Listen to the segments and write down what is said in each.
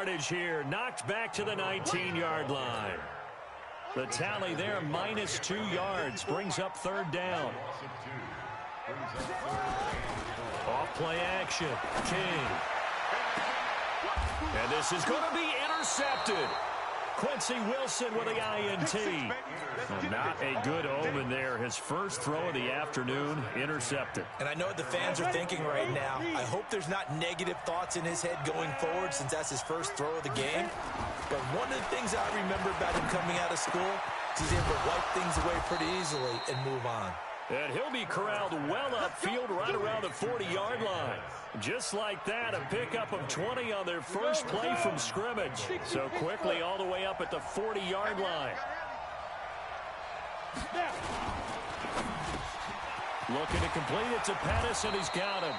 yardage here. Knocked back to the 19-yard line. The tally there, minus 2 yards, brings up third down. Off play action. King. And this is going to be intercepted. Quincy Wilson with the INT. Not a good omen there. His first throw of the afternoon, intercepted. And I know what the fans are thinking right now. I hope there's not negative thoughts in his head going forward since that's his first throw of the game. But one of the things I remember about him coming out of school is he's able to wipe things away pretty easily and move on. And he'll be corralled well upfield right around the 40-yard line. Just like that, a pickup of 20 on their first play from scrimmage. So quickly all the way up at the 40-yard line. Looking to complete it to Pettis, and he's got him.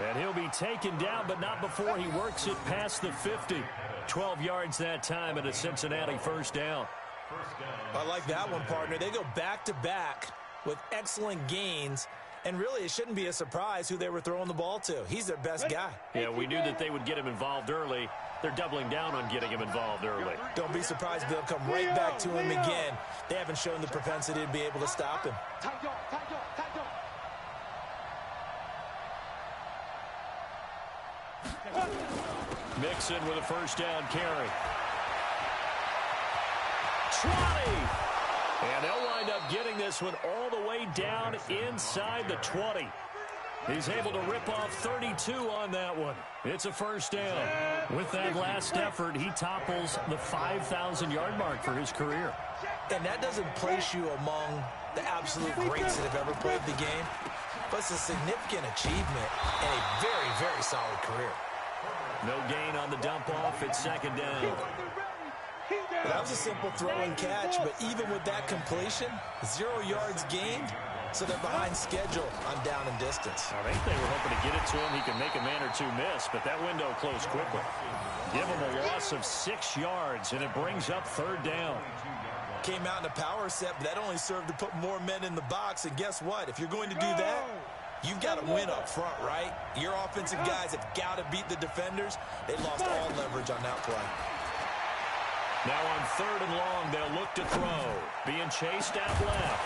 And he'll be taken down, but not before he works it past the 50. 12 yards that time and a Cincinnati first down. I like that one, partner. They go back-to-back with excellent gains, and really it shouldn't be a surprise who they were throwing the ball to. He's their best guy. Yeah, we knew that they would get him involved early. They're doubling down on getting him involved early. Don't be surprised if they'll come right back to him again. They haven't shown the propensity to be able to stop him. Mixon with a first down carry. 20! And they'll wind up getting this one all the way down inside the 20. He's able to rip off 32 on that one. It's a first down. With that last effort, he topples the 5,000-yard mark for his career. And that doesn't place you among the absolute greats that have ever played the game, but it's a significant achievement and a very, very solid career. No gain on the dump-off. It's second down. Well, that was a simple throw and catch, but even with that completion, 0 yards gained, so they're behind schedule on down and distance. I think they were hoping to get it to him. He can make a man or two miss, but that window closed quickly. Give him a loss of 6 yards, and it brings up third down. Came out in a power set, but that only served to put more men in the box, and guess what? If you're going to do that, you've got to win up front, right? Your offensive guys have got to beat the defenders. They lost all leverage on that play. Now on third and long, they'll look to throw. Being chased out left.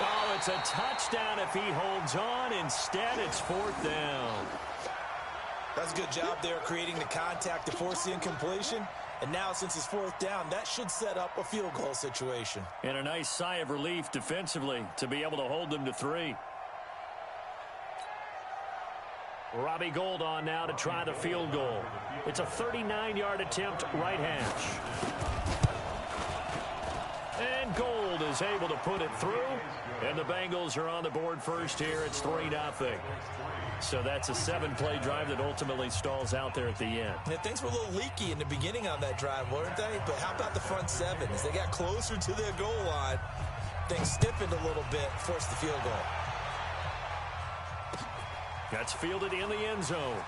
Oh, it's a touchdown if he holds on. Instead, it's fourth down. That's a good job there creating the contact to force the incompletion. And now, since it's fourth down, that should set up a field goal situation. And a nice sigh of relief defensively to be able to hold them to 3. Robbie Gould on now to try the field goal. It's a 39-yard attempt, right hash. And Gould is able to put it through. And the Bengals are on the board first here. It's 3-0. So that's a 7-play drive that ultimately stalls out there at the end. Yeah, things were a little leaky in the beginning on that drive, weren't they? But how about the front 7? As they got closer to their goal line, things stiffened a little bit, forced the field goal. That's fielded in the end zone.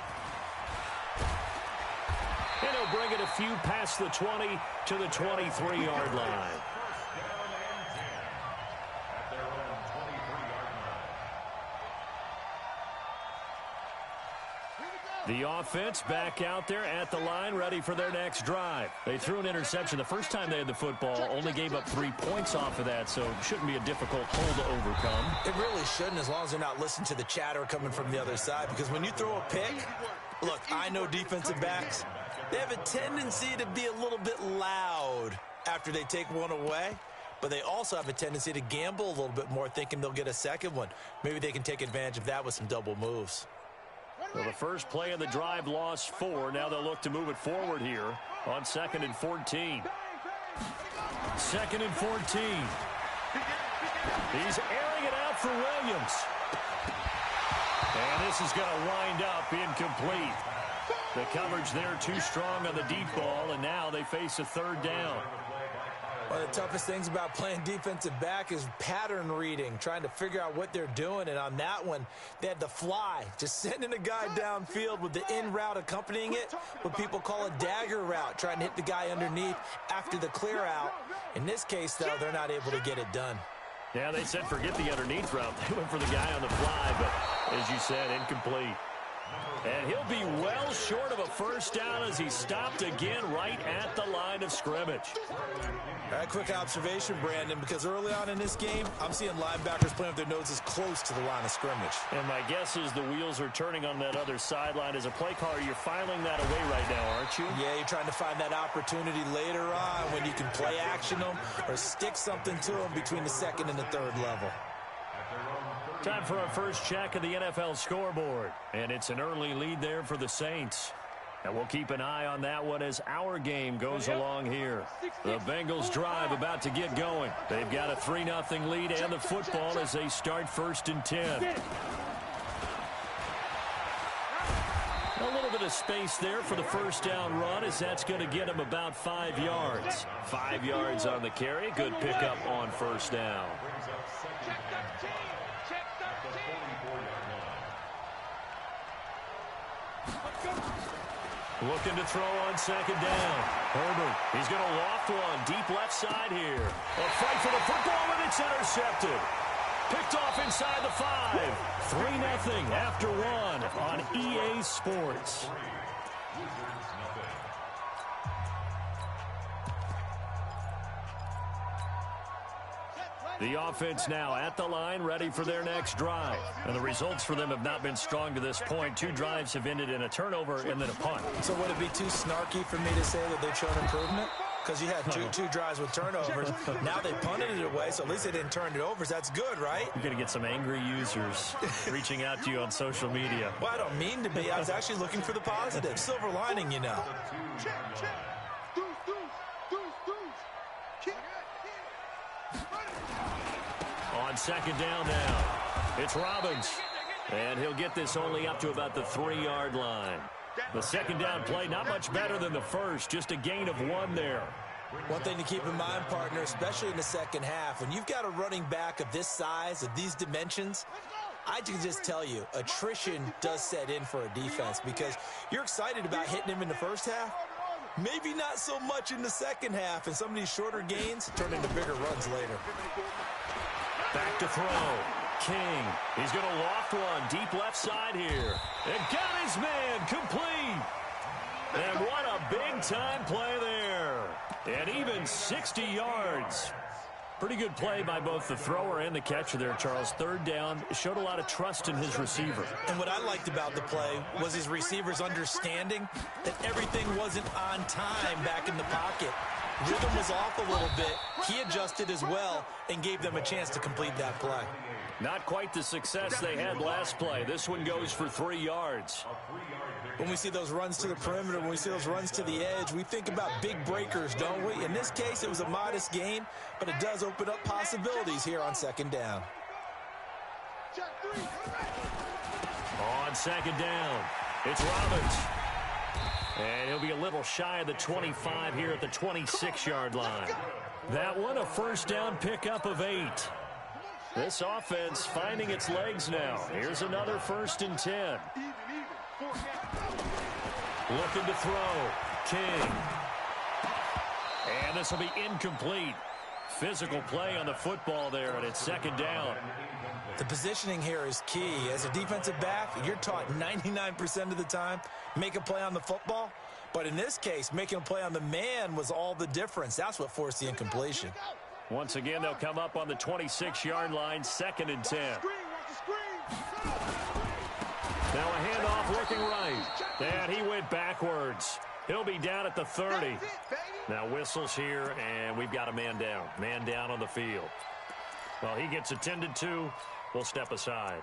And he'll bring it a few past the 20 to the 23-yard line. The offense back out there at the line, ready for their next drive. They threw an interception the first time they had the football, only gave up 3 points off of that, so shouldn't be a difficult hole to overcome. It really shouldn't, as long as they're not listening to the chatter coming from the other side, because when you throw a pick, look, I know defensive backs, they have a tendency to be a little bit loud after they take one away, but they also have a tendency to gamble a little bit more, thinking they'll get a second one. Maybe they can take advantage of that with some double moves. Well, the first play of the drive lost 4. Now they'll look to move it forward here on 2nd and 14. 2nd and 14. He's airing it out for Williams. And this is going to wind up incomplete. The coverage there too strong on the deep ball, and now they face a third down. One of the toughest things about playing defensive back is pattern reading, trying to figure out what they're doing. And on that one, they had the fly, just sending a guy downfield with the in route accompanying it, what people call a dagger route, trying to hit the guy underneath after the clear out. In this case, though, they're not able to get it done. Yeah, they said forget the underneath route. They went for the guy on the fly, but as you said, incomplete. And he'll be well short of a first down as he stopped again right right at the line of scrimmage. All right, quick observation, Brandon, because early on in this game, I'm seeing linebackers playing with their noses close to the line of scrimmage. And my guess is the wheels are turning on that other sideline. As a play caller, you're filing that away right now, aren't you? Yeah, you're trying to find that opportunity later on when you can play action them or stick something to them between the second and the third level. Time for our first check of the NFL scoreboard. And it's an early lead there for the Saints. And we'll keep an eye on that one as our game goes along here. The Bengals drive about to get going. They've got a 3-0 lead and the football as they start 1st and 10. A little bit of space there for the first down run as that's going to get him about 5 yards. 5 yards on the carry. Good pickup on 1st down. Looking to throw on 2nd down. Herbert, he's going to loft one deep left side here. A fight for the football, and it's intercepted. Picked off inside the 5. 3-0 after 1 on EA Sports. The offense now at the line, ready for their next drive. And the results for them have not been strong to this point. 2 drives have ended in a turnover and then a punt. So would it be too snarky for me to say that they've shown improvement? Because you had two drives with turnovers. Now they punted it away, so at least they didn't turn it over. So that's good, right? You're going to get some angry users reaching out to you on social media. Well, I don't mean to be. I was actually looking for the positive. Silver lining, you know. On 2nd down now, it's Robbins. And he'll get this only up to about the 3-yard line. The 2nd down play, not much better than the first, just a gain of 1 there. One thing to keep in mind, partner, especially in the second half, when you've got a running back of this size, of these dimensions, I can just tell you, attrition does set in for a defense because you're excited about hitting him in the first half. Maybe not so much in the second half, and some of these shorter gains turn into bigger runs later. Back to throw. King, he's going to loft one deep left side here. And got his man complete. And what a big-time play there. And even 60 yards. Pretty good play by both the thrower and the catcher there, Charles. 3rd down, showed a lot of trust in his receiver. And what I liked about the play was his receivers understanding that everything wasn't on time back in the pocket. Rhythm was off a little bit. He adjusted as well and gave them a chance to complete that play. Not quite the success they had last play. This one goes for 3 yards. When we see those runs to the perimeter, when we see those runs to the edge, we think about big breakers, don't we? In this case, it was a modest gain, but it does open up possibilities here on 2nd down. On 2nd down, it's Robbins. And he'll be a little shy of the 25 here at the 26-yard line. That one, a 1st down pickup of 8. This offense finding its legs now. Here's another 1st and 10. Looking to throw. King. And this will be incomplete. Physical play on the football there, and it's 2nd down. The positioning here is key. As a defensive back, you're taught 99% of the time, make a play on the football. But in this case, making a play on the man was all the difference. That's what forced the incompletion. Once again, they'll come up on the 26-yard line, 2nd and 10. Now a handoff looking right. And he went backwards. He'll be down at the 30. Now whistles here, and we've got a man down. Man down on the field. Well, he gets attended to. We'll step aside.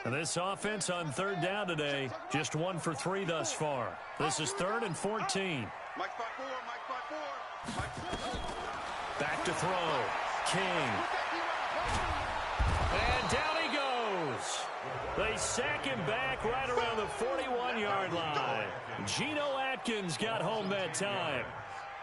And this offense on 3rd down today, just 1 for 3 thus far. This is 3rd and 14. Back to throw. King. And down he goes. They sack him back right around the 41-yard line. Geno Atkins got home that time.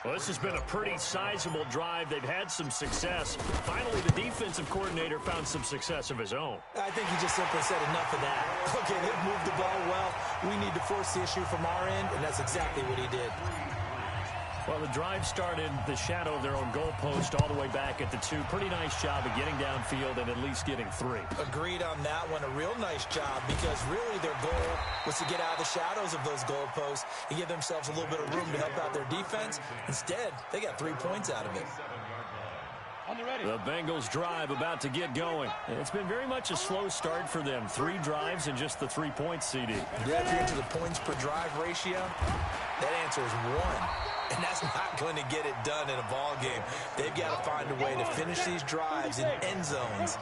Well, this has been a pretty sizable drive. They've had some success. Finally, the defensive coordinator found some success of his own. I think he just simply said enough of that. Okay, they've moved the ball well. We need to force the issue from our end, and that's exactly what he did. Well, the drive started the shadow of their own goalpost all the way back at the 2. Pretty nice job of getting downfield and at least getting 3. Agreed on that one. A real nice job because really their goal was to get out of the shadows of those goalposts and give themselves a little bit of room to help out their defense. Instead, they got 3 points out of it. The Bengals drive about to get going. It's been very much a slow start for them. 3 drives and just the 3 points, CD. Yeah, if you're into the points per drive ratio, that answer is 1. And that's not going to get it done in a ball game. They've got to find a way to finish these drives in end zones,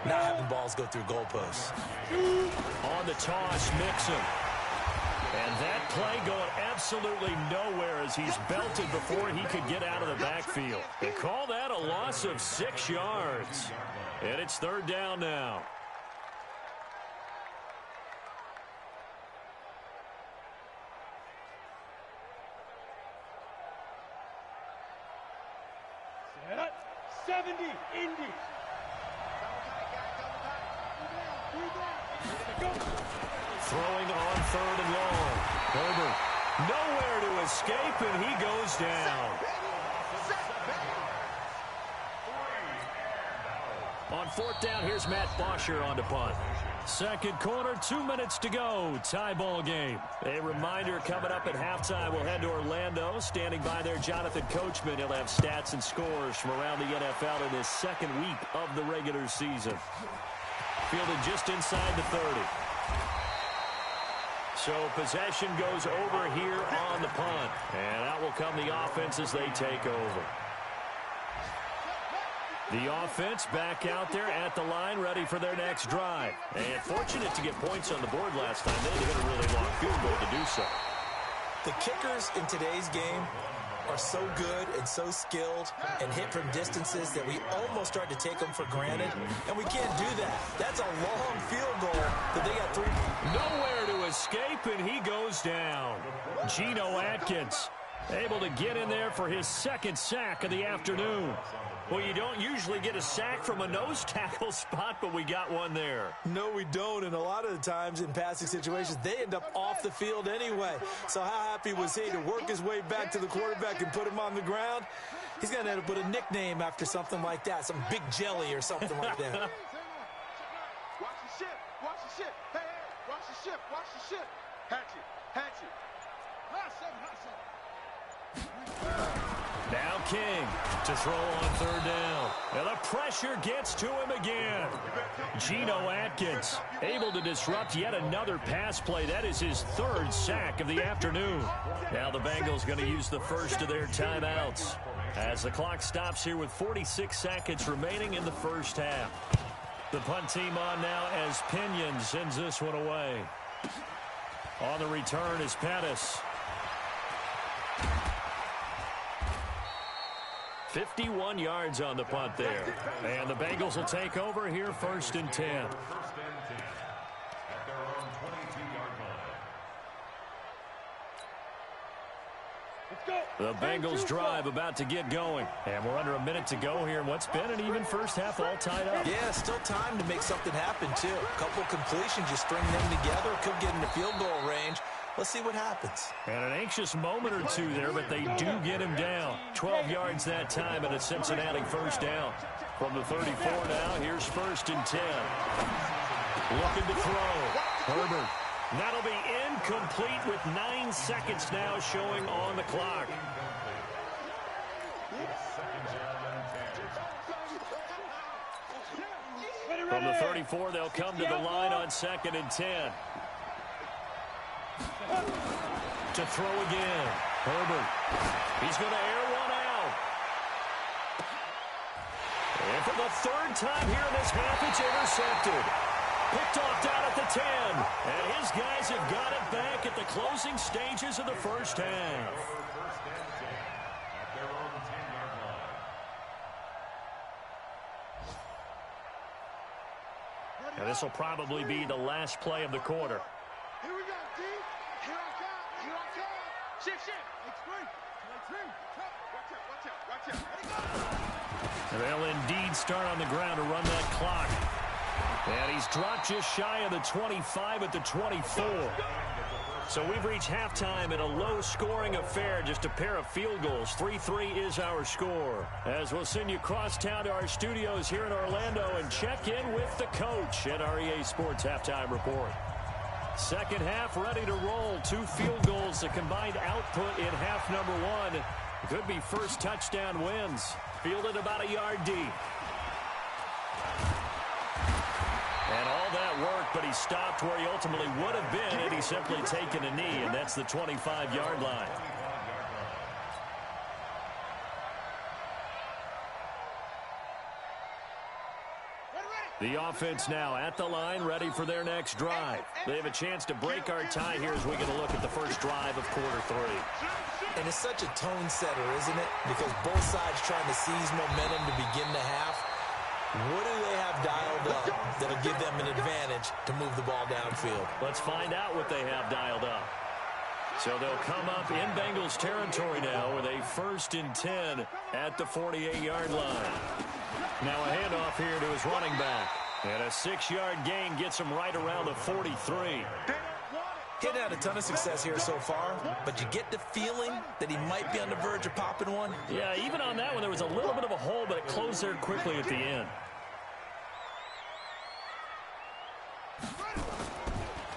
not having balls go through goalposts. On the toss, Mixon. And that play going absolutely nowhere as he's belted before he could get out of the backfield. They call that a loss of 6 yards. And it's 3rd down now. Set up. 70, Indy. Throwing on 3rd and long. Herbert nowhere to escape, and he goes down. On 4th down, here's Matt Bosher on to punt. Second quarter, 2 minutes to go. Tie ball game. A reminder coming up at halftime. We'll head to Orlando. Standing by there, Jonathan Coachman. He'll have stats and scores from around the NFL in his 2nd week of the regular season. Fielded just inside the 30. So possession goes over here on the punt. And out will come the offense as they take over. The offense back out there at the line, ready for their next drive. And fortunate to get points on the board last time. They had to hit a really long field goal to do so. The kickers in today's game are so good and so skilled and hit from distances that we almost start to take them for granted, and we can't do that. That's a long field goal that they got 3. Nowhere to escape, and he goes down. Geno Atkins able to get in there for his 2nd sack of the afternoon. Well, you don't usually get a sack from a nose tackle spot, but we got one there. No, we don't, and a lot of the times in passing situations, they end up off the field anyway. So how happy was he to work his way back to the quarterback and put him on the ground? He's going to end up with a nickname after something like that, some Big Jelly or something like that. Watch the ship, watch the ship. Hey, hey, watch the ship, watch the ship. Hatchet, hatchet. Hot 7, hot 7. Now King to throw on 3rd down. And the pressure gets to him again. Geno Atkins able to disrupt yet another pass play. That is his 3rd sack of the afternoon. Now the Bengals going to use the first of their timeouts as the clock stops here with 46 seconds remaining in the first half. The punt team on now as Pinion sends this one away. On the return is Pettis. 51 yards on the punt there. And the Bengals will take over here 1st and 10. The Bengals drive about to get going. And we're under a minute to go here in what's been an even first half all tied up. Yeah, still time to make something happen, too. A couple completions, you string them together, could get into field goal range. Let's see what happens. And an anxious moment or two there, but they do get him down. 12 yards that time and a Cincinnati 1st down. From the 34 now, here's 1st and 10. Looking to throw. Herbert. That'll be incomplete with 9 seconds now showing on the clock. From the 34, they'll come to the line on 2nd and 10. To throw again. Herbert. He's going to air one out. And for the 3rd time here in this half, it's intercepted. Picked off down at the 10. And his guys have got it back at the closing stages of the first half. And this will probably be the last play of the quarter. Here we go, D. Here I come. Here I come. Shift, shift. Watch out. They'll indeed start on the ground to run that clock. And he's dropped just shy of the 25 at the 24. So we've reached halftime in a low-scoring affair, just a pair of field goals. 3-3 is our score. As we'll send you cross town to our studios here in Orlando and check in with the coach at our EA Sports Halftime Report. Second half ready to roll. 2 field goals, the combined output in half number 1. Could be first touchdown wins. Fielded about a yard deep. And all that work, but he stopped where he ultimately would have been had he simply taken a knee, and that's the 25-yard line. The offense now at the line, ready for their next drive. They have a chance to break our tie here as we get a look at the first drive of quarter 3. And it's such a tone setter, isn't it? Because both sides trying to seize momentum to begin the half. What do they have dialed up that'll give them an advantage to move the ball downfield? Let's find out what they have dialed up. So they'll come up in Bengals territory now with a 1st and 10 at the 48-yard line. Now a handoff here to his running back. And a 6-yard gain gets him right around the 43. He'd had a ton of success here so far, but you get the feeling that he might be on the verge of popping one. Yeah, even on that one, there was a little bit of a hole, but it closed there quickly at the end.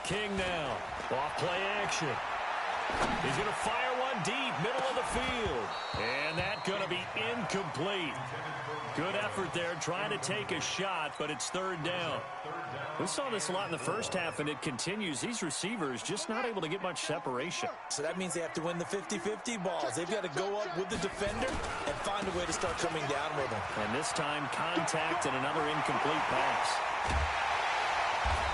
King now, off play action. He's going to fire one deep, middle of the field. And that's going to be incomplete. Good effort there, trying to take a shot, but it's 3rd down. We saw this a lot in the first half, and it continues. These receivers just not able to get much separation. So that means they have to win the 50-50 balls. They've got to go up with the defender and find a way to start coming down with them. And this time, contact and another incomplete pass.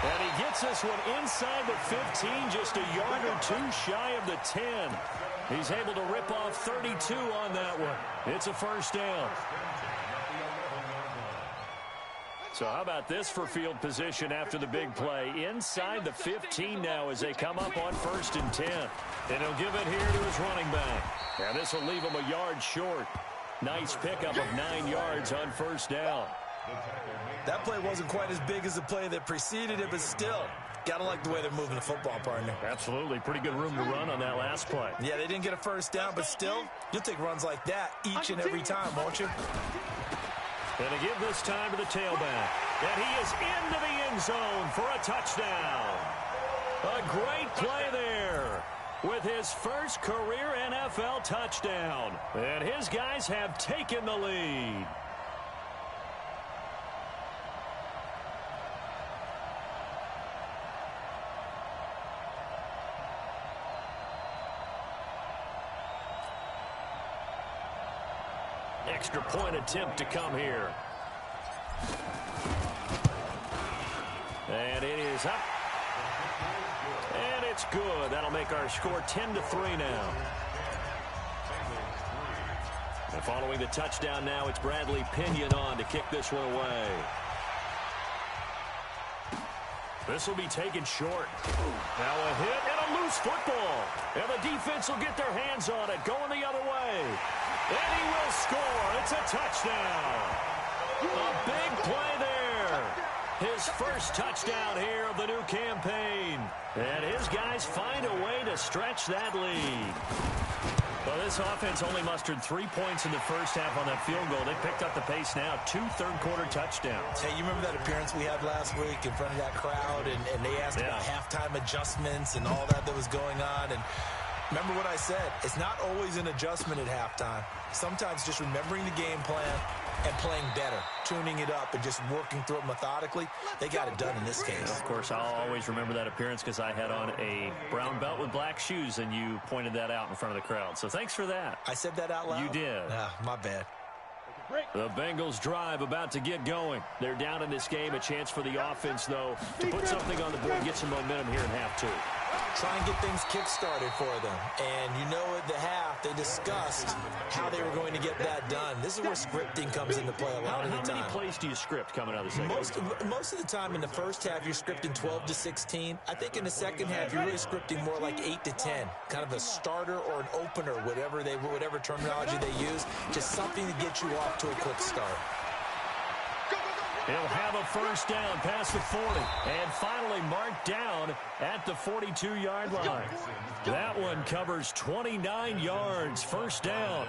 And he gets this one inside the 15, just a yard or 2 shy of the 10. He's able to rip off 32 on that one. It's a 1st down. So how about this for field position after the big play? Inside the 15 now as they come up on 1st and 10. And he'll give it here to his running back. And this will leave him a yard short. Nice pickup of 9 yards on 1st down. That play wasn't quite as big as the play that preceded it, but still, gotta like the way they're moving the football, partner. Absolutely. Pretty good room to run on that last play. Yeah, they didn't get a 1st down, but still, you'll take runs like that each and every time, won't you? And to give this time to the tailback. And he is into the end zone for a touchdown. A great play there with his first career NFL touchdown. And his guys have taken the lead. Extra point attempt to come here. And it is up. And it's good. That'll make our score 10-3 now. And following the touchdown now, it's Bradley Pinion on to kick this one away. This will be taken short. Now a hit and a loose football. And the defense will get their hands on it, going the other way. And he will score. It's a touchdown. A big play there. His first touchdown here of the new campaign. And his guys find a way to stretch that lead. Well, this offense only mustered 3 points in the first half on that field goal. They picked up the pace now. 2 third-quarter touchdowns. Hey, you remember that appearance we had last week in front of that crowd? And they asked about halftime adjustments and all that was going on. And remember what I said. It's not always an adjustment at halftime. Sometimes just remembering the game plan and playing better, tuning it up and just working through it methodically. They got it done in this case. Of course, I'll always remember that appearance because I had on a brown belt with black shoes, and you pointed that out in front of the crowd. So thanks for that. I said that out loud? You did. My bad. The Bengals drive about to get going. They're down in this game. A chance for the offense, though, to put something on the board, get some momentum here in half 2. Try and get things kick-started for them. And you know at the half, they discussed how they were going to get that done. This is where scripting comes into play a lot of the time. How many plays do you script coming out of the second half? Most of the time in the first half, you're scripting 12 to 16. I think in the second half, you're really scripting more like 8 to 10. Kind of a starter or an opener, whatever terminology they use. Just something to get you off to a quick start. He'll have a first down past the 40 and finally marked down at the 42-yard line. That one covers 29 yards, first down.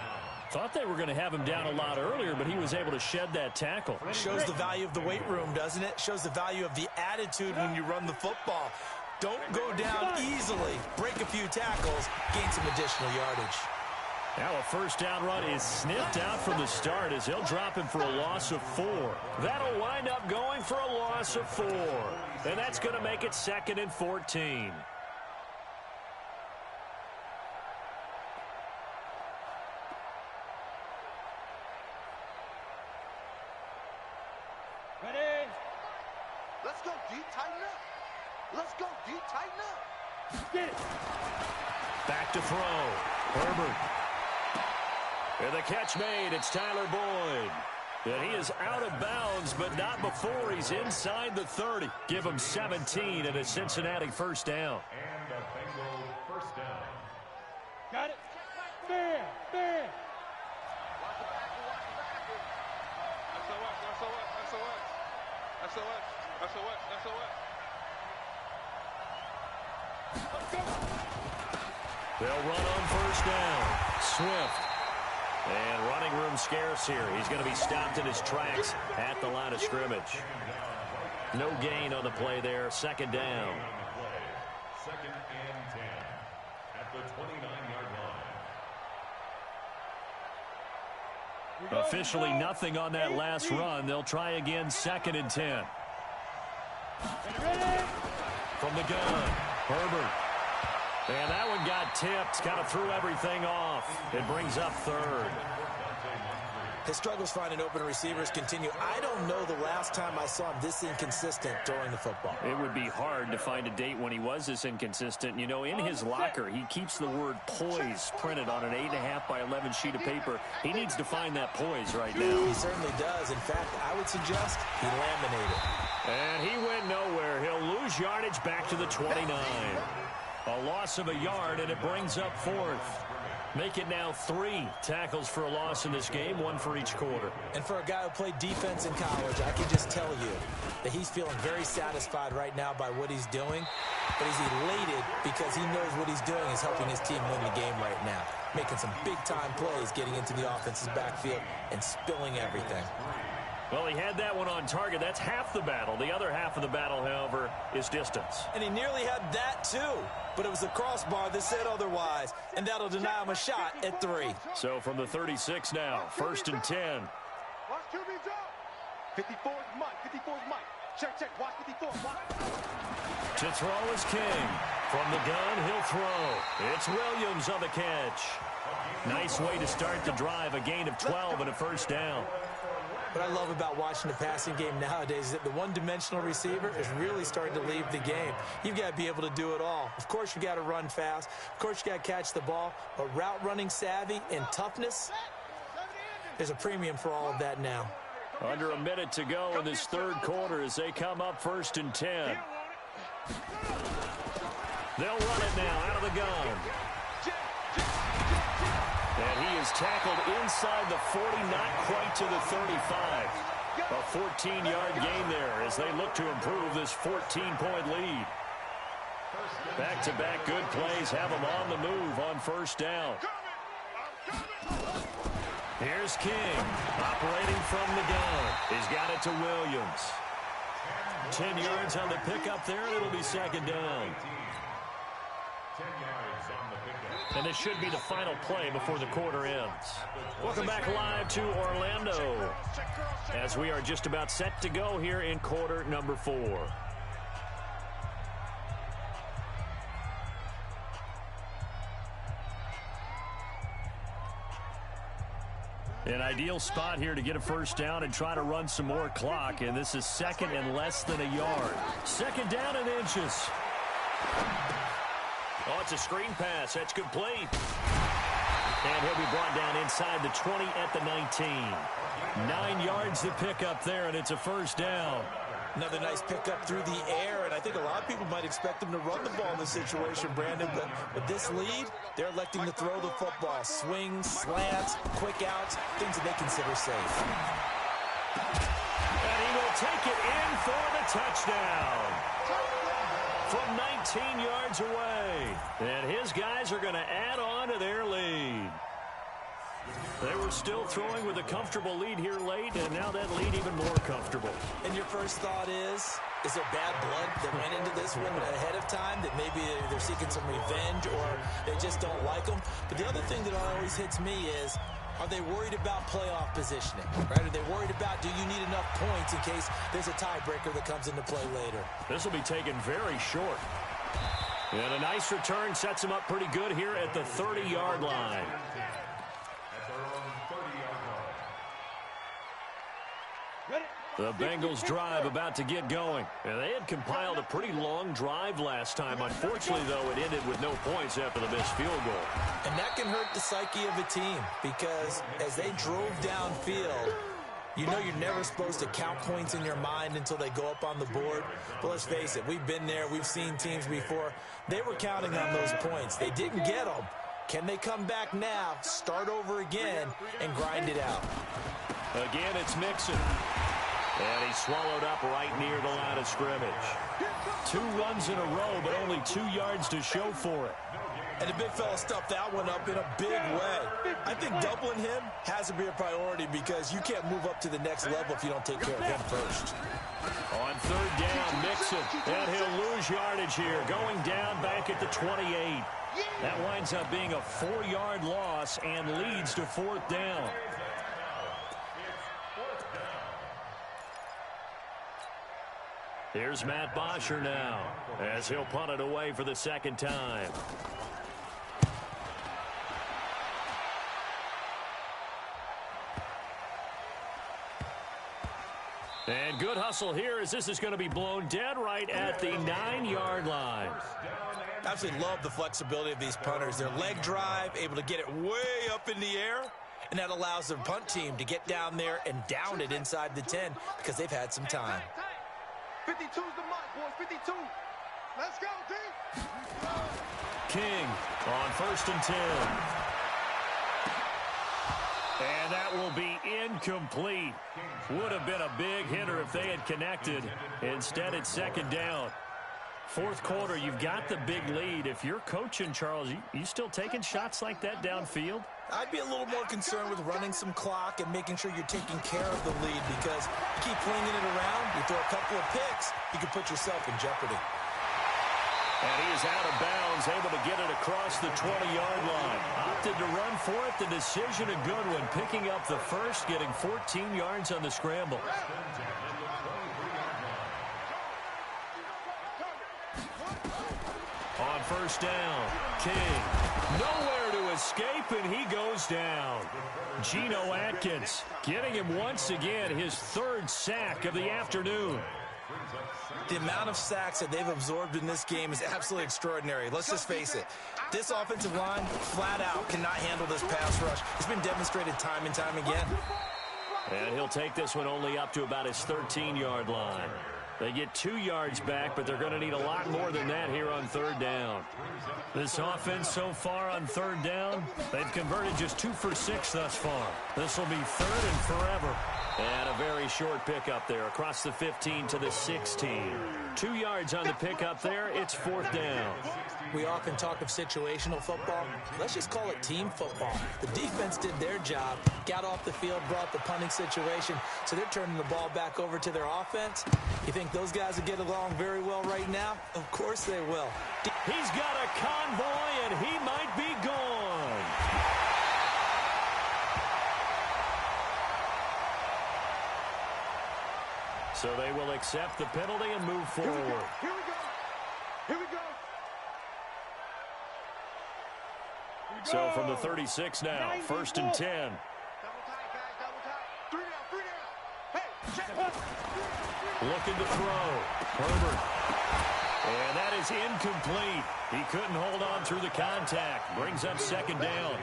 Thought they were going to have him down a lot earlier, but he was able to shed that tackle. Shows the value of the weight room, doesn't it? Shows the value of the attitude when you run the football. Don't go down easily. Break a few tackles, gain some additional yardage. Now a first down run is sniffed out from the start as he'll drop him for a loss of 4. That'll wind up going for a loss of 4. And that's going to make it 2nd and 14. Ready? Let's go, D. Tighten up. Let's go, D. Tighten up. Get it. Back to throw. Herbert. And the catch made. It's Tyler Boyd. And he is out of bounds, but not before he's inside the 30. Give him 17 and a Cincinnati first down. And a Bengal first down. Got it. Fair. Fair. They'll run on first down. Swift. And running room scarce here. He's going to be stopped in his tracks at the line of scrimmage. No gain on the play there. Second down. Second and 10 at the 29-yard line. Officially nothing on that last run. They'll try again, 2nd and 10. From the gun, Herbert. And that one got tipped, kind of threw everything off. It brings up 3rd. His struggles finding open receivers continue. I don't know the last time I saw him this inconsistent throwing the football. It would be hard to find a date when he was this inconsistent. You know, in his locker, he keeps the word poise printed on an 8.5 by 11 sheet of paper. He needs to find that poise right now. He certainly does. In fact, I would suggest he laminated. And he went nowhere. He'll lose yardage back to the 29. A loss of a yard, and it brings up 4th. Make it now 3 tackles for a loss in this game, 1 for each quarter. And for a guy who played defense in college, I can just tell you that he's feeling very satisfied right now by what he's doing. But he's elated because he knows what he's doing is helping his team win the game right now. Making some big-time plays, getting into the offense's backfield and spilling everything. Well, he had that one on target. That's half the battle. The other half of the battle, however, is distance. And he nearly had that, too. But it was the crossbar that said otherwise. And that'll deny him a shot at 3. So from the 36 now, 1st and 10. Watch QB drop. 54 is Mike. 54 is Mike. Check. Watch 54. Watch. To throw is King. From the gun, he'll throw. It's Williams on the catch. Nice way to start the drive. A gain of 12 and a first down. What I love about watching the passing game nowadays is that the one-dimensional receiver is really starting to leave the game. You've got to be able to do it all. Of course, you got to run fast. Of course, you got to catch the ball. But route running savvy and toughness, there's a premium for all of that now. Under a minute to go in this 3rd quarter as they come up 1st and 10. They'll run it now out of the gun. And he is tackled inside the 40, not quite to the 35. A 14-yard gain there as they look to improve this 14-point lead. Back-to-back good plays have them on the move on first down. Here's King, operating from the gun. He's got it to Williams. 10 yards on the pickup there, and it'll be 2nd down. 10 yards on the pickup. And this should be the final play before the quarter ends. Welcome back live to Orlando as we are just about set to go here in quarter number 4. An ideal spot here to get a first down and try to run some more clock, and this is 2nd and less than a yard. 2nd down and inches. Oh, it's a screen pass. That's complete. And he'll be brought down inside the 20 at the 19. 9 yards to pick up there, and it's a first down. Another nice pickup through the air, and I think a lot of people might expect him to run the ball in this situation, Brandon, but with this lead, they're electing to throw the football. Swings, slants, quick outs, things that they consider safe. And he will take it in for the touchdown. From 19 yards away. And his guys are going to add on to their lead. They were still throwing with a comfortable lead here late, and now that lead even more comfortable. And your first thought is there bad blood that went into this one ahead of time, that maybe they're seeking some revenge or they just don't like them? But the other thing that always hits me is, are they worried about playoff positioning? Right? Are they worried about, do you need enough points in case there's a tiebreaker that comes into play later? This will be taken very short. And a nice return sets him up pretty good here at the 30-yard line. The Bengals drive about to get going. And they had compiled a pretty long drive last time. Unfortunately, though, it ended with no points after the missed field goal. And that can hurt the psyche of a team because as they drove downfield, you know you're never supposed to count points in your mind until they go up on the board. But let's face it, we've been there. We've seen teams before. They were counting on those points. They didn't get them. Can they come back now, start over again, and grind it out? Again, it's Mixon. And he's swallowed up right near the line of scrimmage. 2 runs in a row, but only 2 yards to show for it. And the big fella stuffed that one up in a big way. I think doubling him has to be a priority because you can't move up to the next level if you don't take care of him first. On 3rd down, Mixon. And he'll lose yardage here, going down back at the 28. That winds up being a 4-yard loss and leads to 4th down. Here's Matt Bosher now as he'll punt it away for the 2nd time. And good hustle here as this is going to be blown dead right at the 9-yard line. Absolutely love the flexibility of these punters. Their leg drive, able to get it way up in the air, and that allows the punt team to get down there and down it inside the 10 because they've had some time. 52's the mark, boys. 52. Let's go, D. King on 1st and 10. And that will be incomplete. Would have been a big hitter if they had connected. Instead, it's 2nd down. 4th quarter, you've got the big lead. If you're coaching, Charles, you still taking shots like that downfield? I'd be a little more concerned with running some clock and making sure you're taking care of the lead because you keep flinging it around, you throw a couple of picks, you can put yourself in jeopardy. And he is out of bounds, able to get it across the 20-yard line. Opted to run for it. The decision a good one. Picking up the first, getting 14 yards on the scramble. On 1st down, King. Nowhere to escape, and he goes down. Geno Atkins getting him once again his 3rd sack of the afternoon. The amount of sacks that they've absorbed in this game is absolutely extraordinary. Let's just face it. This offensive line, flat out, cannot handle this pass rush. It's been demonstrated time and time again. And he'll take this one only up to about his 13-yard line. They get 2 yards back, but they're going to need a lot more than that here on 3rd down. This offense so far on 3rd down, they've converted just 2 for 6 thus far. This will be 3rd and forever. And a very short pickup there across the 15 to the 16. 2 yards on the pickup there. It's 4th down. We often talk of situational football. Let's just call it team football. The defense did their job, got off the field, brought the punting situation, so they're turning the ball back over to their offense. You think those guys will get along very well right now? Of course they will. He's got a convoy, and he might be gone. So they will accept the penalty and move forward. Here we go. Here we go. So from the 36 now, 1st and 10. Double tight, guys, double tight. 3 down. Hey, check. Looking to throw. Herbert. And that is incomplete. He couldn't hold on through the contact. Brings up 2nd down.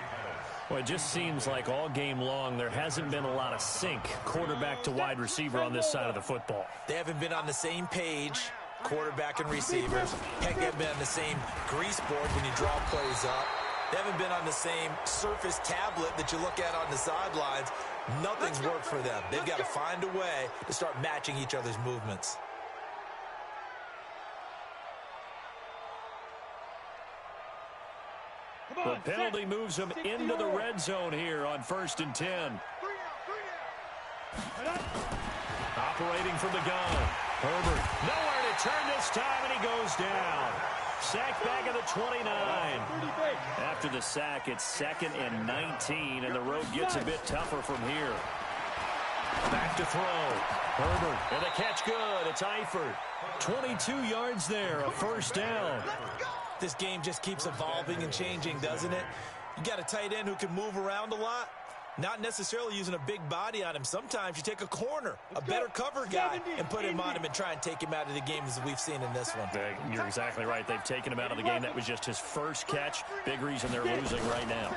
Well, it just seems like all game long there hasn't been a lot of sync quarterback to wide receiver on this side of the football. They haven't been on the same page, quarterback and receivers. Heck, they haven't been on the same grease board when you draw plays up. They haven't been on the same surface tablet that you look at on the sidelines. Nothing's worked for them. They've got to find a way to start matching each other's movements. The penalty moves them into the red zone here on 1st and 10. Operating from the gun. Herbert, nowhere to turn this time, and he goes down. Sack back at the 29. After the sack, it's 2nd and 19, and the road gets a bit tougher from here. Back to throw. Herbert, and the catch good. It's Eifert. 22 yards there, a 1st down. This game just keeps evolving and changing, doesn't it? You got a tight end who can move around a lot. Not necessarily using a big body on him. Sometimes you take a corner, a better cover guy, and put him on him and try and take him out of the game as we've seen in this one. You're exactly right. They've taken him out of the game. That was just his first catch. Big reason they're losing right now.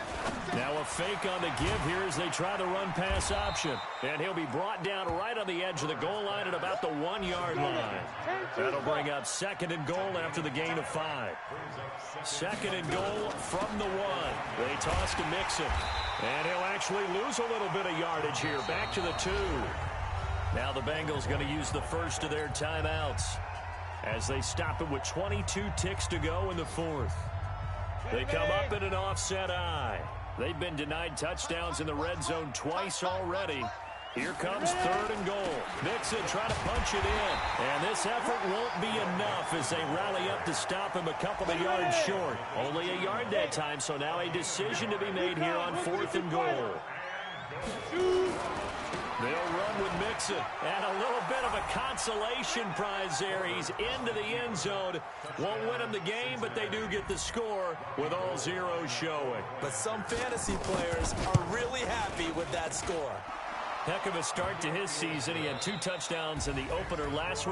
Now a fake on the give here as they try the run-pass option. And he'll be brought down right on the edge of the goal line at about the 1-yard line. That'll bring up 2nd and goal after the gain of 5. 2nd and goal from the 1. They toss to Mixon. And he'll actually lose a little bit of yardage here. Back to the 2. Now the Bengals going to use the first of their timeouts as they stop it with 22 ticks to go in the 4th. They come up in an offset eye. They've been denied touchdowns in the red zone twice already. Here comes 3rd and goal. Mixon trying to punch it in. And this effort won't be enough as they rally up to stop him a couple of yards short. Only a yard that time, so now a decision to be made here on 4th and goal. They'll run with Mixon. And a little bit of a consolation prize there. He's into the end zone. Won't win him the game, but they do get the score with all zeros showing. But some fantasy players are really happy with that score. Heck of a start to his season. He had 2 touchdowns in the opener last week.